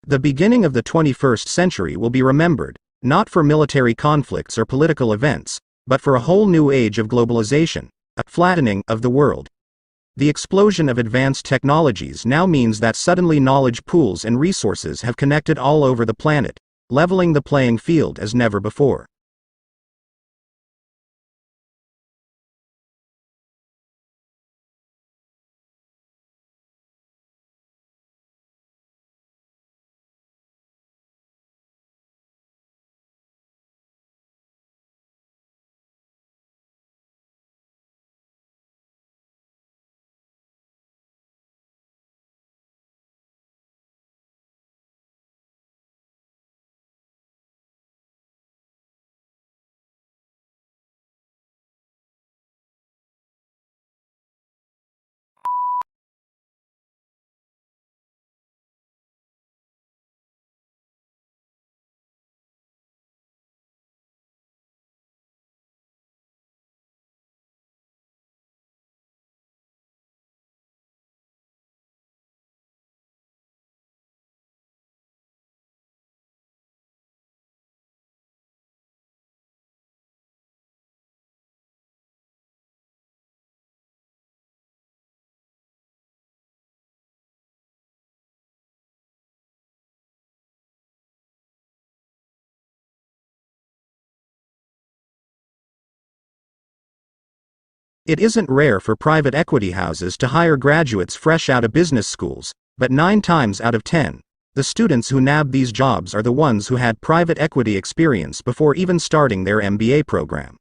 The beginning of the 21st century will be remembered, not for military conflicts or political events, but for a whole new age of globalization, a flattening of the world. The explosion of advanced technologies now means that suddenly knowledge pools and resources have connected all over the planet, leveling the playing field as never before. It isn't rare for private equity houses to hire graduates fresh out of business schools, but 9 times out of 10, the students who nab these jobs are the ones who had private equity experience before even starting their MBA program.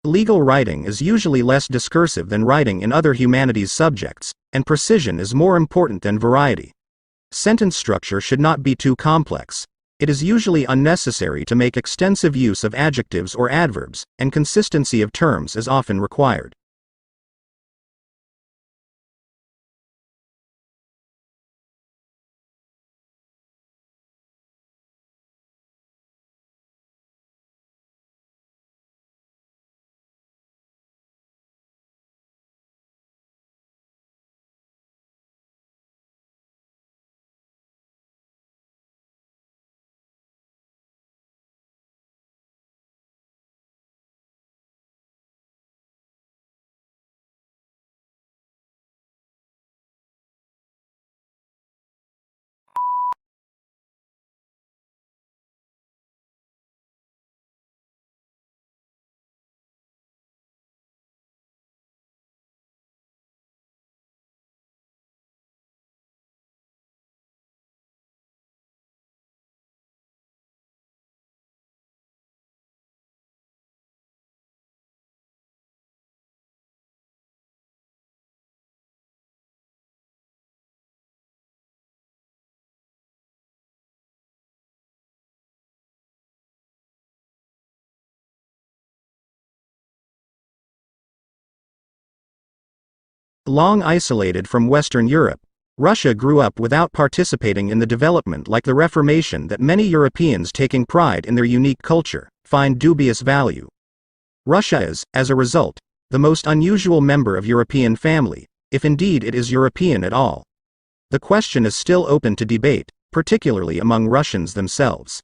Legal writing is usually less discursive than writing in other humanities subjects, and precision is more important than variety. Sentence structure should not be too complex. It is usually unnecessary to make extensive use of adjectives or adverbs, and consistency of terms is often required. Long isolated from Western Europe, Russia grew up without participating in the development like the Reformation that many Europeans taking pride in their unique culture find dubious value. Russia is, as a result, the most unusual member of European family, if indeed it is European at all. The question is still open to debate, particularly among Russians themselves.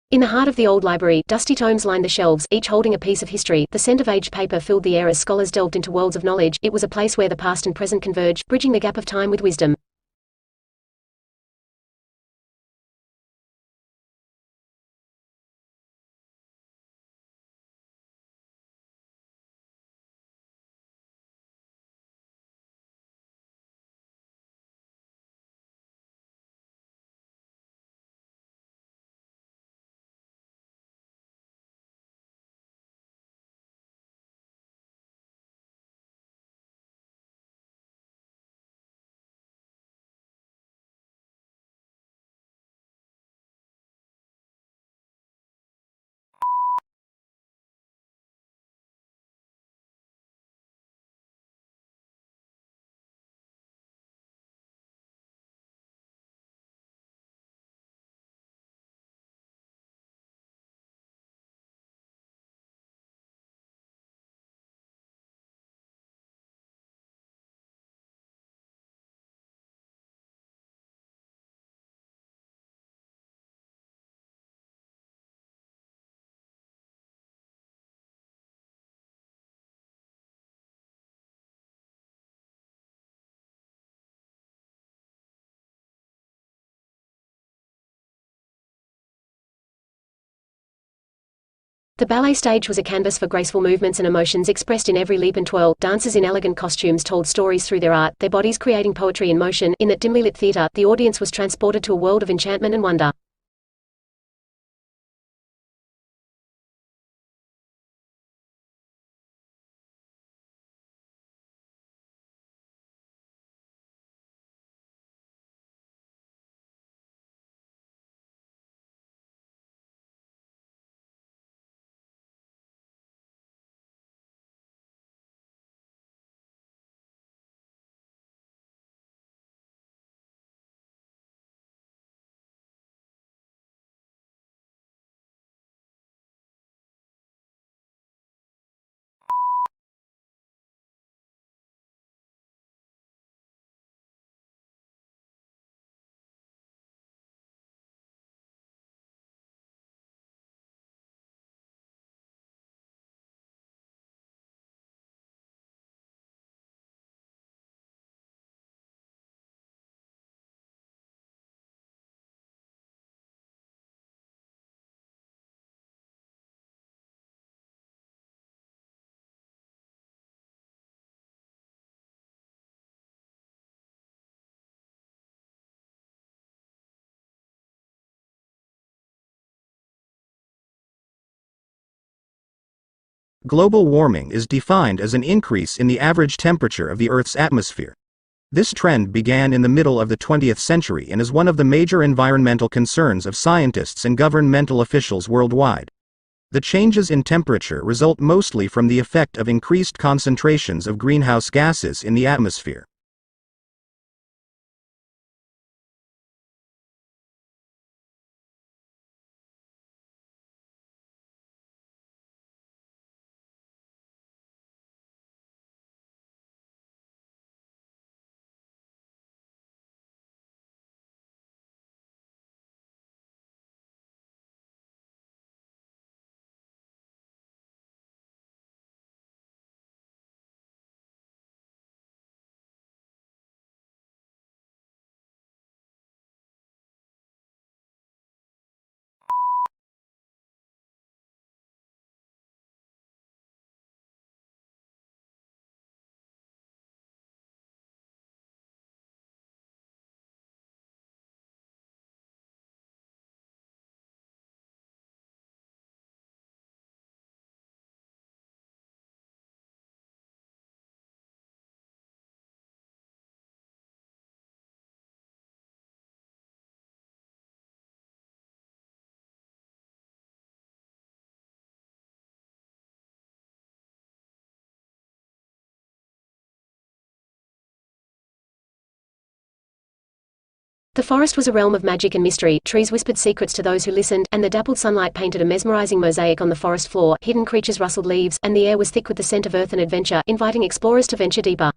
In the heart of the old library, dusty tomes lined the shelves, each holding a piece of history. The scent of aged paper filled the air as scholars delved into worlds of knowledge. It was a place where the past and present converged, bridging the gap of time with wisdom. The ballet stage was a canvas for graceful movements and emotions expressed in every leap and twirl. Dancers in elegant costumes told stories through their art, their bodies creating poetry in motion. In that dimly lit theater, the audience was transported to a world of enchantment and wonder. Global warming is defined as an increase in the average temperature of the Earth's atmosphere. This trend began in the middle of the 20th century and is one of the major environmental concerns of scientists and governmental officials worldwide. The changes in temperature result mostly from the effect of increased concentrations of greenhouse gases in the atmosphere. The forest was a realm of magic and mystery, trees whispered secrets to those who listened, and the dappled sunlight painted a mesmerizing mosaic on the forest floor, hidden creatures rustled leaves, and the air was thick with the scent of earth and adventure, inviting explorers to venture deeper.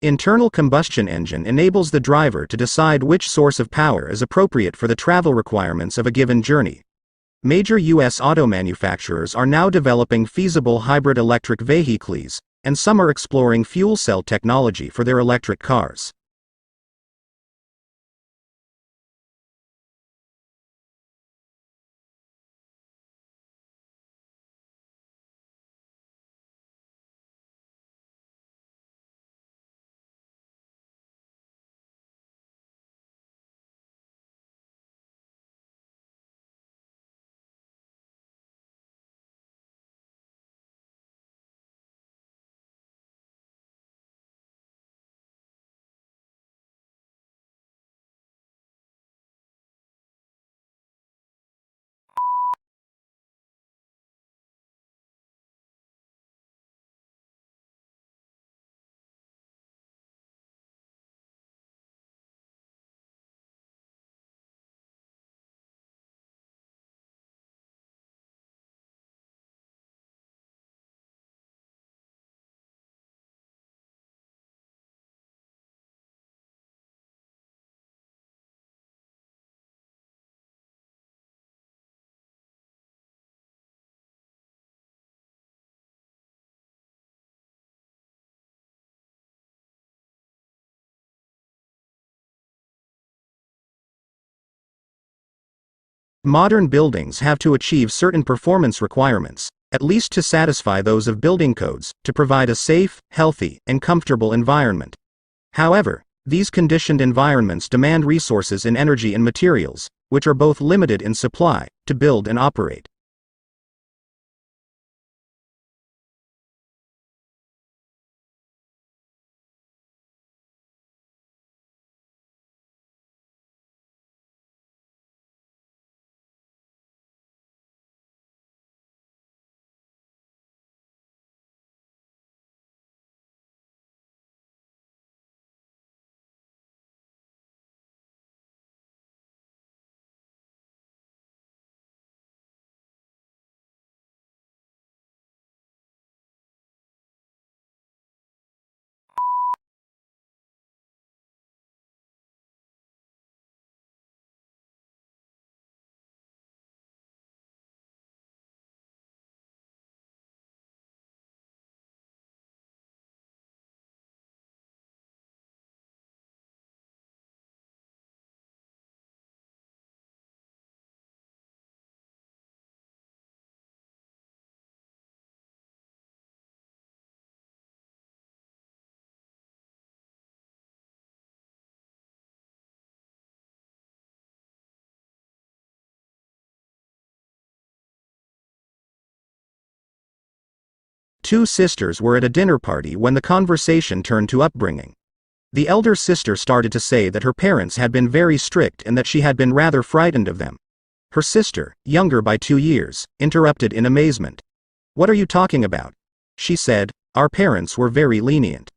Internal combustion engine enables the driver to decide which source of power is appropriate for the travel requirements of a given journey. Major U.S. auto manufacturers are now developing feasible hybrid electric vehicles, and some are exploring fuel cell technology for their electric cars. Modern buildings have to achieve certain performance requirements, at least to satisfy those of building codes, to provide a safe, healthy, and comfortable environment. However, these conditioned environments demand resources in energy and materials, which are both limited in supply, to build and operate. Two sisters were at a dinner party when the conversation turned to upbringing. The elder sister started to say that her parents had been very strict and that she had been rather frightened of them. Her sister, younger by 2 years, interrupted in amazement. "What are you talking about?" She said, "Our parents were very lenient."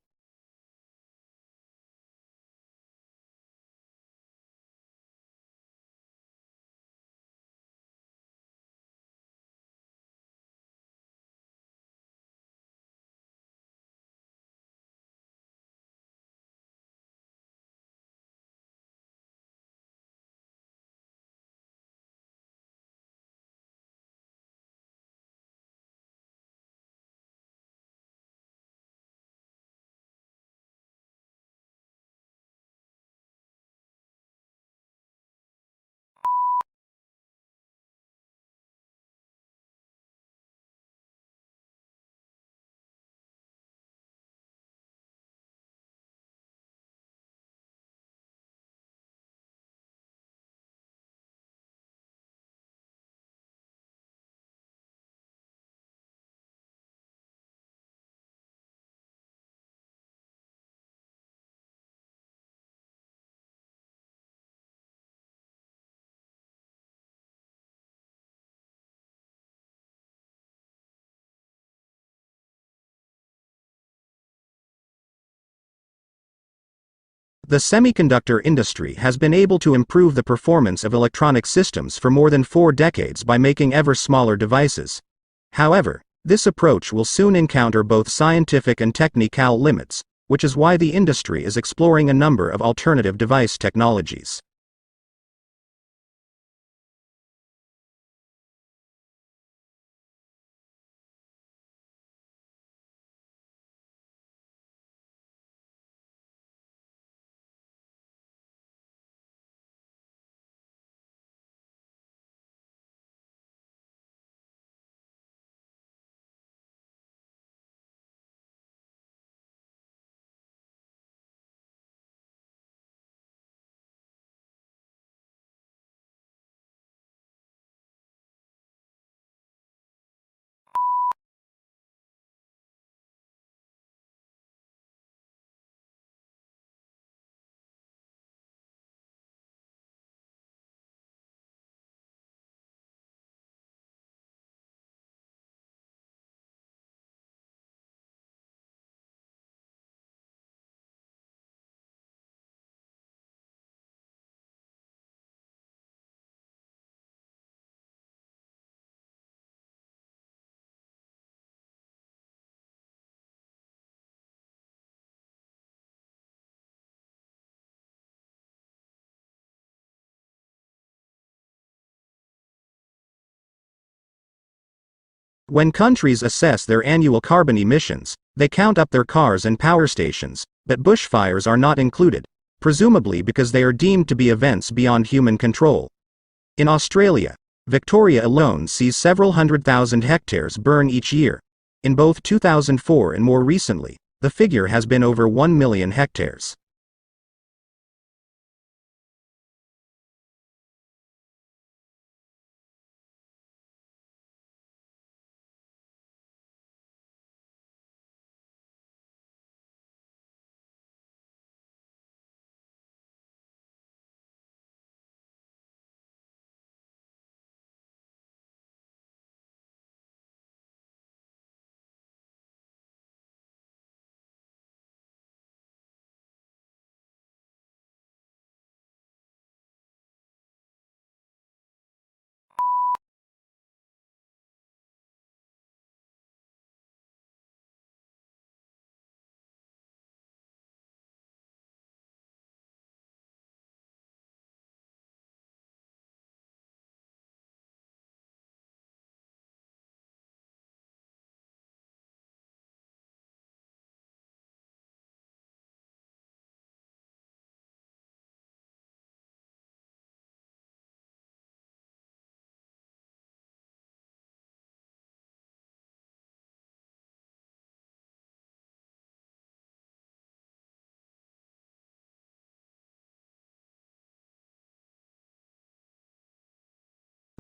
The semiconductor industry has been able to improve the performance of electronic systems for more than 4 decades by making ever smaller devices. However, this approach will soon encounter both scientific and technical limits, which is why the industry is exploring a number of alternative device technologies. When countries assess their annual carbon emissions, they count up their cars and power stations, but bushfires are not included, presumably because they are deemed to be events beyond human control. In Australia, Victoria alone sees several 100,000 hectares burn each year. In both 2004 and more recently, the figure has been over 1 million hectares.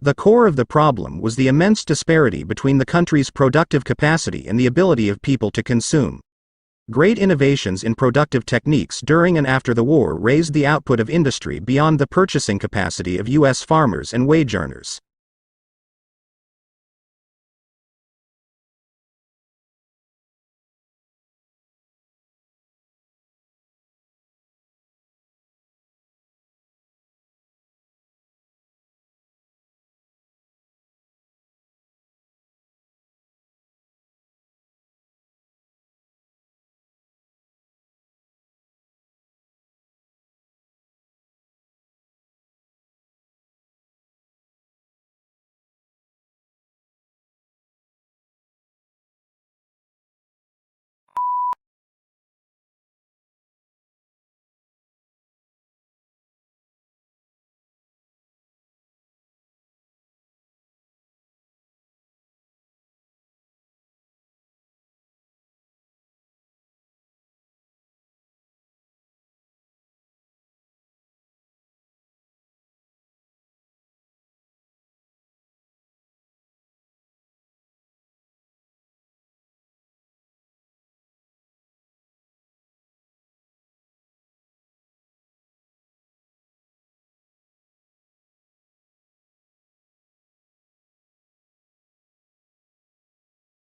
The core of the problem was the immense disparity between the country's productive capacity and the ability of people to consume. Great innovations in productive techniques during and after the war raised the output of industry beyond the purchasing capacity of U.S. farmers and wage earners.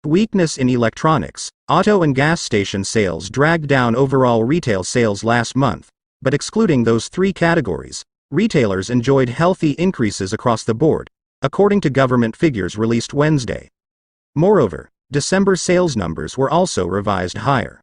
Weakness in electronics, auto and gas station sales dragged down overall retail sales last month, but excluding those three categories, retailers enjoyed healthy increases across the board, according to government figures released Wednesday. Moreover, December sales numbers were also revised higher.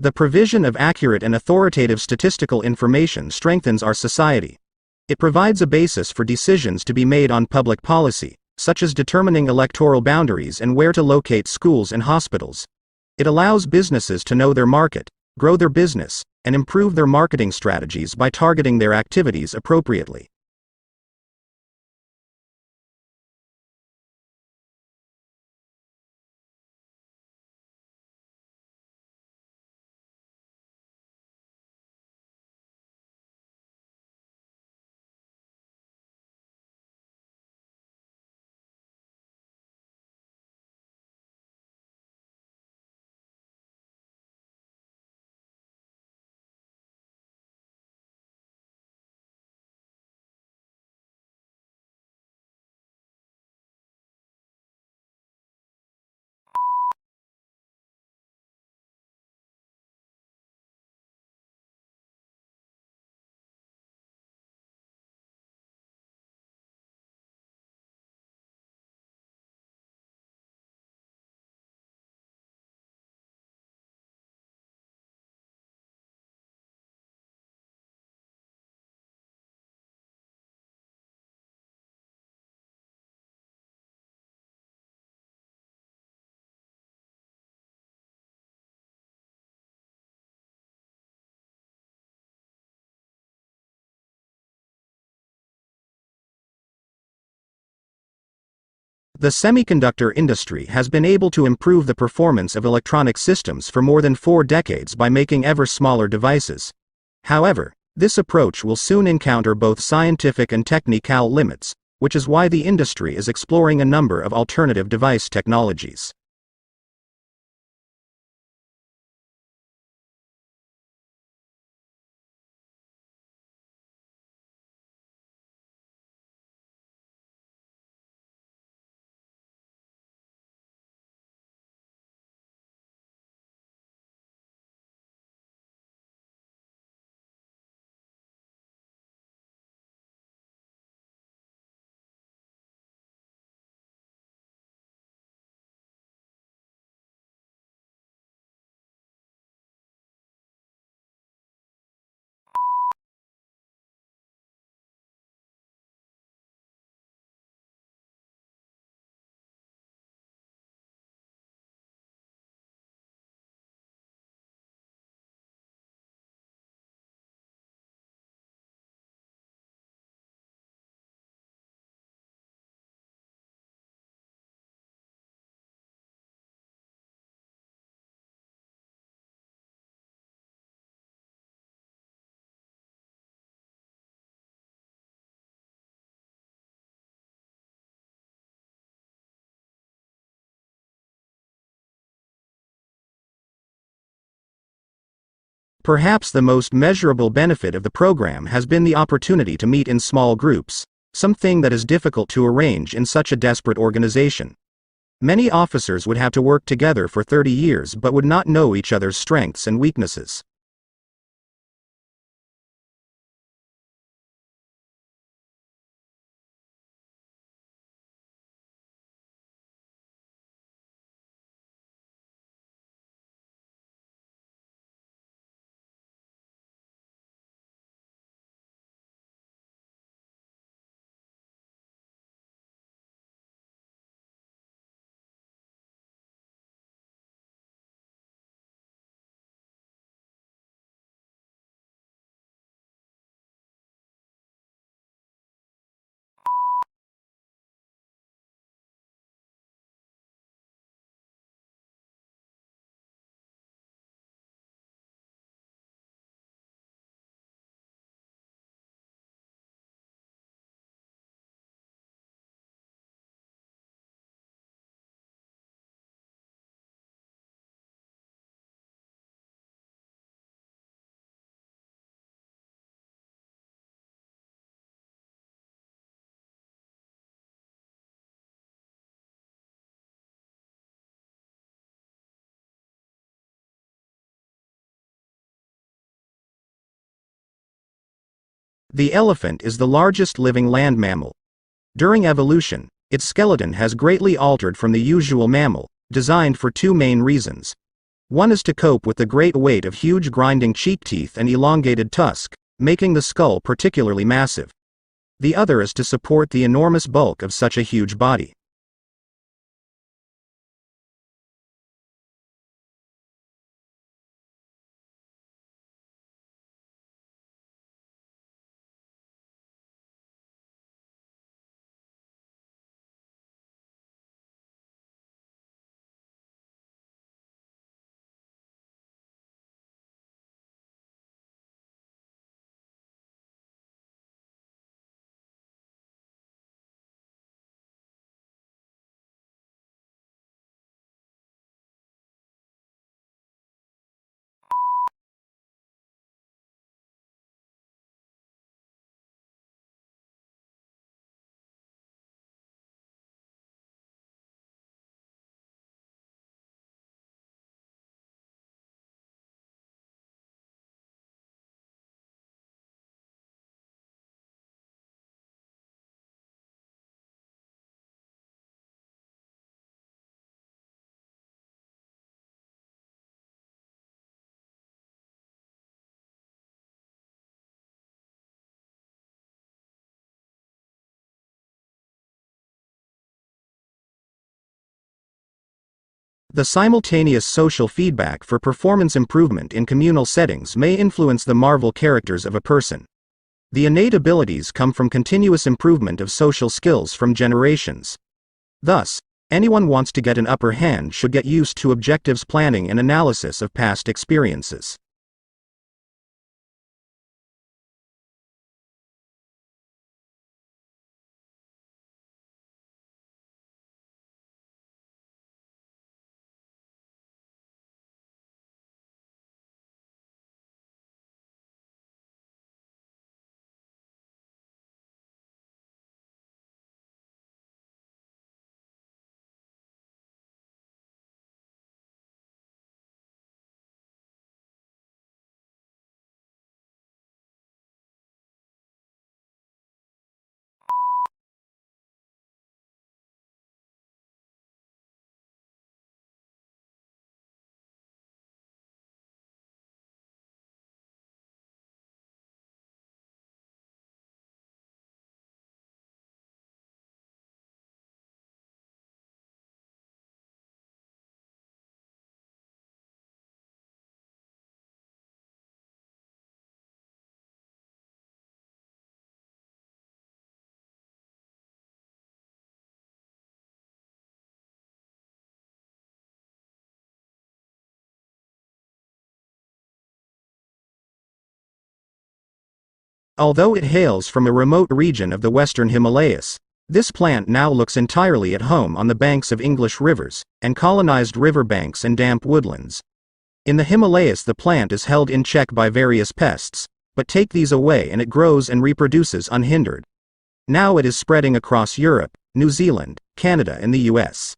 The provision of accurate and authoritative statistical information strengthens our society. It provides a basis for decisions to be made on public policy, such as determining electoral boundaries and where to locate schools and hospitals. It allows businesses to know their market, grow their business, and improve their marketing strategies by targeting their activities appropriately. The semiconductor industry has been able to improve the performance of electronic systems for more than 4 decades by making ever smaller devices. However, this approach will soon encounter both scientific and technical limits, which is why the industry is exploring a number of alternative device technologies. Perhaps the most measurable benefit of the program has been the opportunity to meet in small groups, something that is difficult to arrange in such a desperate organization. Many officers would have to work together for 30 years but would not know each other's strengths and weaknesses. The elephant is the largest living land mammal. During evolution, its skeleton has greatly altered from the usual mammal, designed for two main reasons. One is to cope with the great weight of huge grinding cheek teeth and elongated tusk, making the skull particularly massive. The other is to support the enormous bulk of such a huge body. The simultaneous social feedback for performance improvement in communal settings may influence the Marvel characters of a person. The innate abilities come from continuous improvement of social skills from generations. Thus, anyone wants to get an upper hand should get used to objectives planning and analysis of past experiences. Although it hails from a remote region of the western Himalayas, this plant now looks entirely at home on the banks of English rivers, and colonized river banks and damp woodlands. In the Himalayas the plant is held in check by various pests, but take these away and it grows and reproduces unhindered. Now it is spreading across Europe, New Zealand, Canada and the US.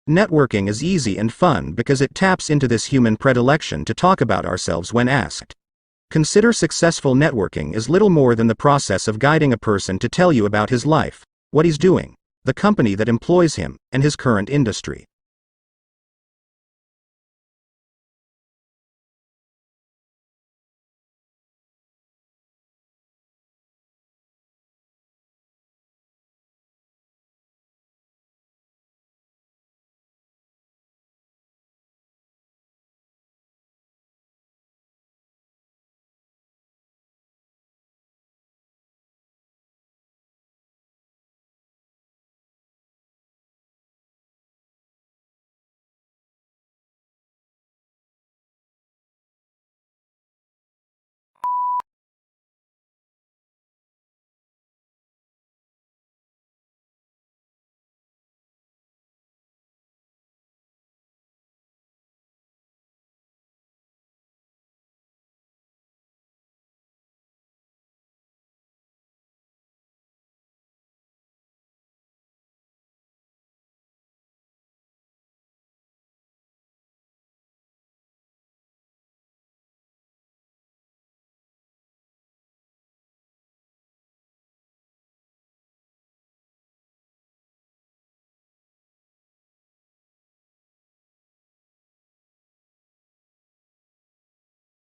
Networking is easy and fun because it taps into this human predilection to talk about ourselves when asked. Consider successful networking as little more than the process of guiding a person to tell you about his life, what he's doing, the company that employs him, and his current industry.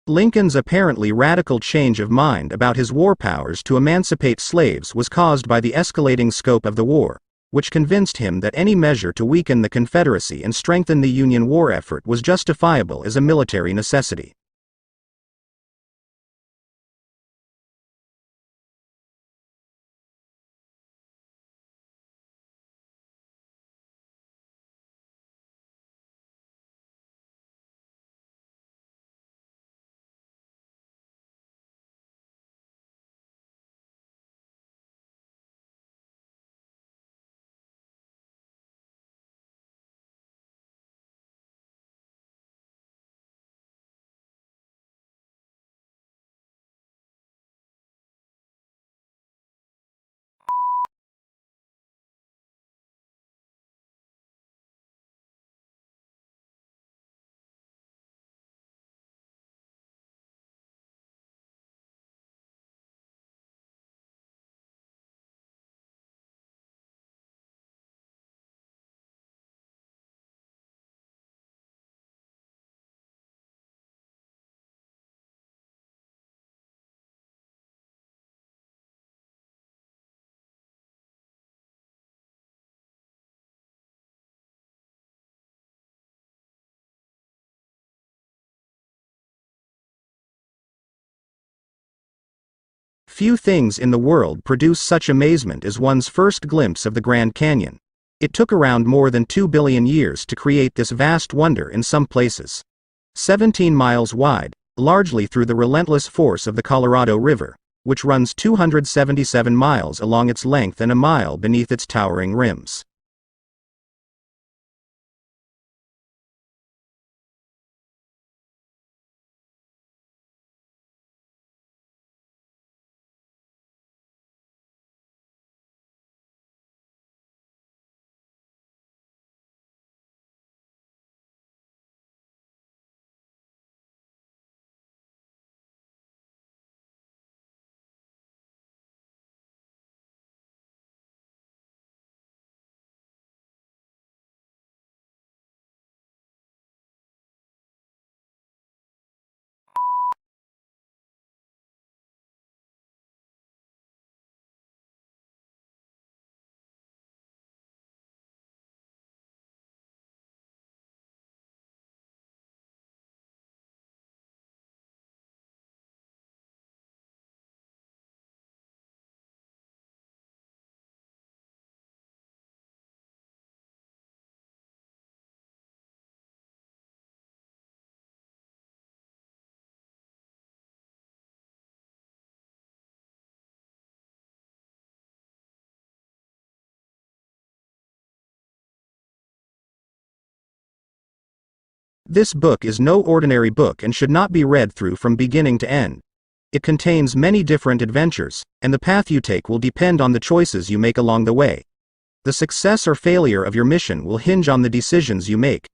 Lincoln's apparently radical change of mind about his war powers to emancipate slaves was caused by the escalating scope of the war, which convinced him that any measure to weaken the Confederacy and strengthen the Union war effort was justifiable as a military necessity. Few things in the world produce such amazement as one's first glimpse of the Grand Canyon. It took around more than 2 billion years to create this vast wonder in some places. 17 miles wide, largely through the relentless force of the Colorado River, which runs 277 miles along its length and a mile beneath its towering rims. This book is no ordinary book and should not be read through from beginning to end. It contains many different adventures, and the path you take will depend on the choices you make along the way. The success or failure of your mission will hinge on the decisions you make.